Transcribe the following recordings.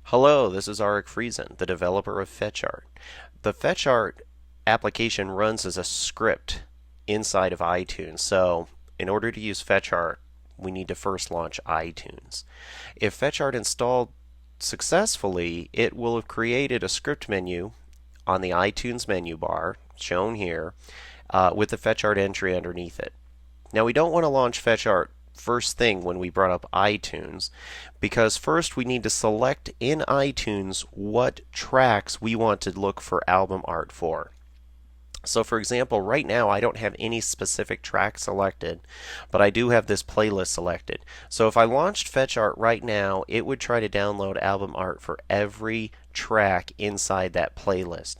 Hello, this is Arik Friesen, the developer of FetchArt. The FetchArt application runs as a script inside of iTunes. So, in order to use FetchArt, we need to first launch iTunes. If FetchArt installed successfully, it will have created a script menu on the iTunes menu bar, shown here, with the FetchArt entry underneath it. Now, we don't want to launch FetchArt first thing when we brought up iTunes, because first we need to select in iTunes what tracks we want to look for album art for. So for example, right now I don't have any specific track selected, but I do have this playlist selected. So if I launched FetchArt right now, it would try to download album art for every track inside that playlist.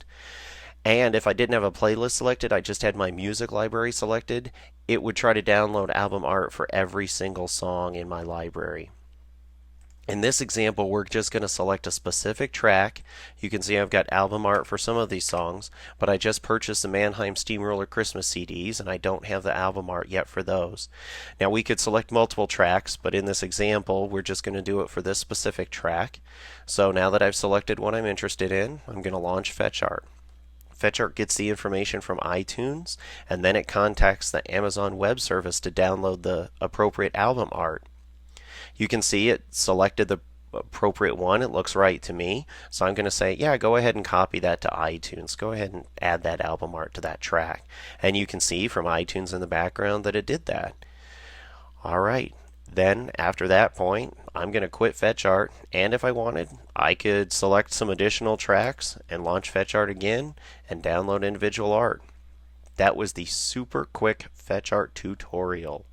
And if I didn't have a playlist selected, I just had my music library selected, it would try to download album art for every single song in my library. In this example, we're just going to select a specific track. You can see I've got album art for some of these songs, but I just purchased the Mannheim Steamroller Christmas CDs, and I don't have the album art yet for those. Now, we could select multiple tracks, but in this example, we're just going to do it for this specific track. So now that I've selected what I'm interested in, I'm going to launch FetchArt. FetchArt gets the information from iTunes, and then it contacts the Amazon Web Service to download the appropriate album art. You can see it selected the appropriate one. It looks right to me. So I'm going to say, yeah, go ahead and copy that to iTunes. Go ahead and add that album art to that track. And you can see from iTunes in the background that it did that. All right. Then after that point, I'm going to quit FetchArt, and if I wanted, I could select some additional tracks and launch FetchArt again and download individual art. That was the super quick FetchArt tutorial.